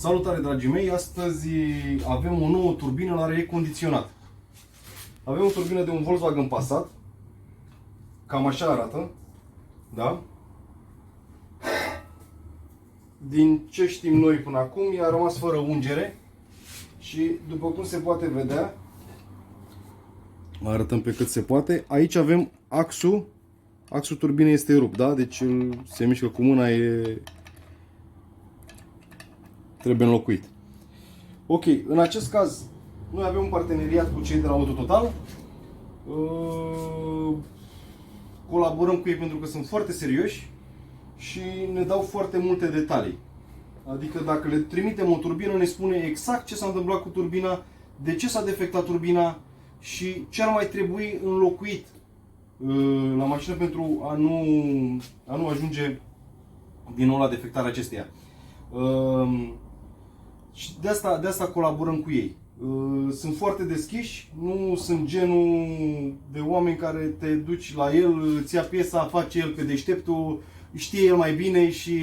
Salutare, dragii mei! Astăzi avem o nouă turbină la recondiționat. Avem o turbină de un Volkswagen Passat. Cam așa arată. Da? Din ce știm noi până acum, ea a rămas fără ungere. Și după cum se poate vedea, arătăm pe cât se poate. Aici avem axul. Axul turbinei este rupt, da? Deci se mișcă cu mâna, trebuie înlocuit. Ok, în acest caz noi avem un parteneriat cu cei de la AutoTotal. Colaborăm cu ei pentru că sunt foarte serioși și ne dau foarte multe detalii. Adică dacă le trimitem o turbină, ne spune exact ce s-a întâmplat cu turbina, de ce s-a defectat turbina și ce ar mai trebui înlocuit la mașină pentru a nu ajunge din nou la defectarea acesteia. Și de asta colaborăm cu ei. Sunt foarte deschiși, nu sunt genul de oameni care te duci la el, îți ia piesa, face el pe deșteptul, știe el mai bine și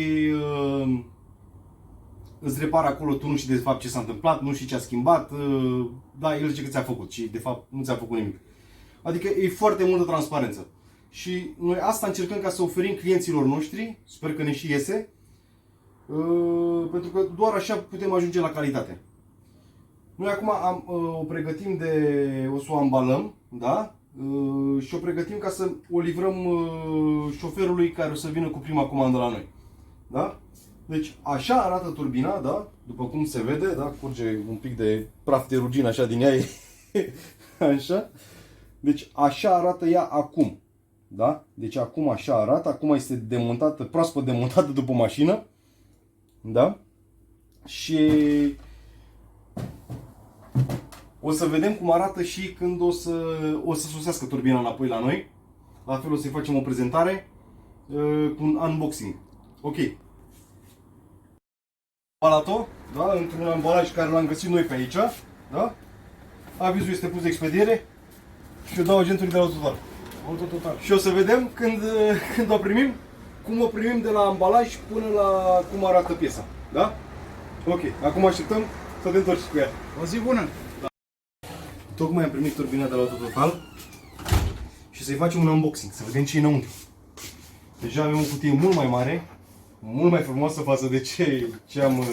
îți repară acolo, tu nu știi de fapt ce s-a întâmplat, nu știi ce a schimbat, da, el zice că ți-a făcut și de fapt nu ți-a făcut nimic. Adică e foarte multă transparență. Și noi asta încercăm ca să oferim clienților noștri, sper că ne și iese, pentru că doar așa putem ajunge la calitate. Noi acum o pregătim o să o ambalăm, da? Și o pregătim ca să o livrăm șoferului care o să vină cu prima comandă la noi. Da? Deci așa arată turbina, da? După cum se vede, da? Curge un pic de praf de rugină așa din ea. Așa. Deci așa arată ea acum. Da? Deci acum așa arată, acum este demontată, proaspăt demontată după mașină. Da? Și o să vedem cum arată și când o să sosească turbina înapoi la noi. La fel o să-i facem o prezentare cu un unboxing. Ok. Ambalat-o, da? Într-un ambalaj care l-am găsit noi pe aici. Da? Avizul este pus de expediere și o dau agentului de la AutoTotal. Și o să vedem când o primim, cum o primim de la ambalaj până la cum arată piesa. Da? Ok. Acum așteptăm să te întorci cu ea. O zi bună! Da. Tocmai am primit turbina de la AutoTotal și să-i facem un unboxing, să vedem ce e înăuntru. Deja avem o cutie mult mai mare, mult mai frumoasă față de ce am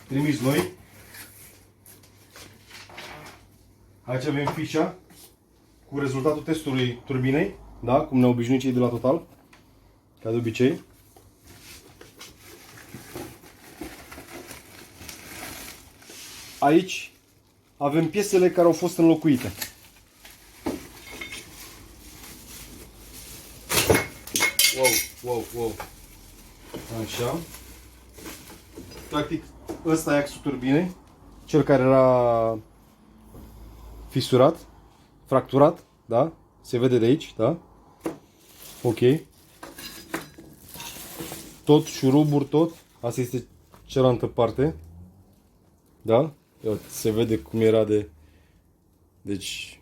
trimis noi. Aici avem fișa cu rezultatul testului turbinei, da? Cum ne-au obișnuit cei de la Total, ca de obicei. Aici avem piesele care au fost înlocuite. Wow. Așa. Practic, ăsta e axul turbinei, cel care era fisurat, fracturat, da? Se vede de aici, da? Ok. Tot, șuruburi, tot. Asta este cealaltă parte. Da? Se vede cum era Deci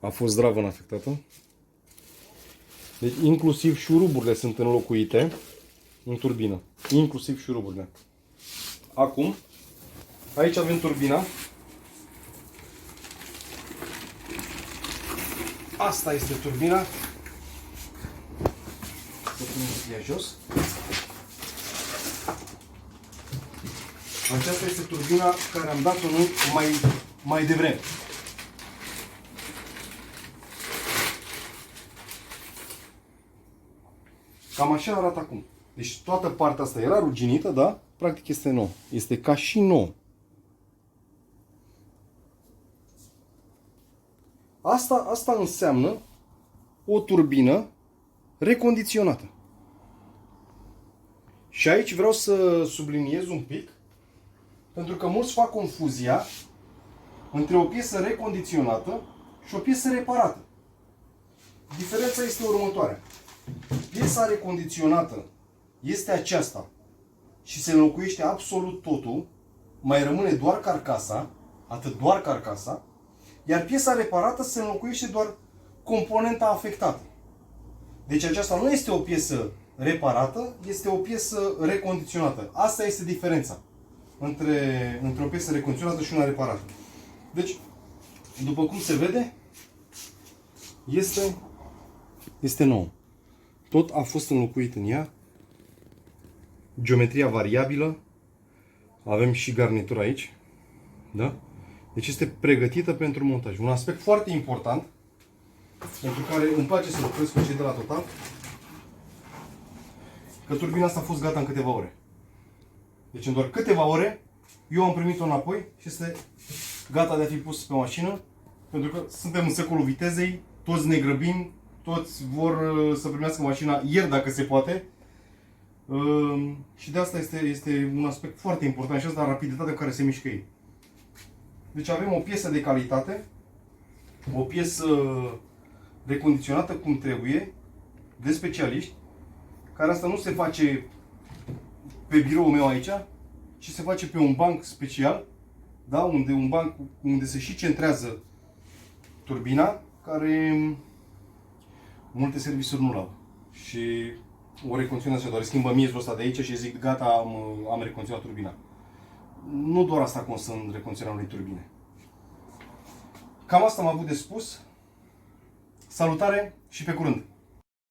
a fost zdravăn afectată. Deci inclusiv șuruburile sunt înlocuite în turbină. Inclusiv șuruburile. Acum, aici avem turbina. Asta este turbina. Să punem cutia jos. Aceasta este turbina care am dat-o mai devreme. Cam așa arată acum. Deci toată partea asta era ruginită, da? Practic este nou. Este ca și nou. Asta înseamnă o turbină recondiționată. Și aici vreau să subliniez un pic, pentru că mulți fac confuzia între o piesă recondiționată și o piesă reparată. Diferența este următoarea. Piesa recondiționată este aceasta și se înlocuiește absolut totul, mai rămâne doar carcasa, atât doar carcasa, iar piesa reparată se înlocuiește doar componenta afectată. Deci aceasta nu este o piesă reparată este o piesă recondiționată. Asta este diferența între o piesă recondiționată și una reparată. Deci, după cum se vede, este nouă. Tot a fost înlocuit în ea. Geometria variabilă. Avem și garnitura aici. Da? Deci este pregătită pentru montaj. Un aspect foarte important, pentru care îmi place să lucrez cu cei de la Total, că turbina asta a fost gata în câteva ore. Deci în doar câteva ore eu am primit-o înapoi și este gata de a fi pus pe mașină, pentru că suntem în secolul vitezei, toți ne grăbim, toți vor să primească mașina ieri dacă se poate. Și de asta este un aspect foarte important și asta rapiditatea cu care se mișcă ei. Deci avem o piesă de calitate, o piesă recondiționată cum trebuie, de specialiști, care asta nu se face pe biroul meu aici, ci se face pe un banc special, da? Un banc unde se și centrează turbina, care multe serviciuri nu l-au. Și o recondiționează doar, schimbă miezul ăsta de aici și zic gata, am recondiționat turbina. Nu doar asta constă în recondiționarea unei turbine. Cam asta am avut de spus. Salutare și pe curând!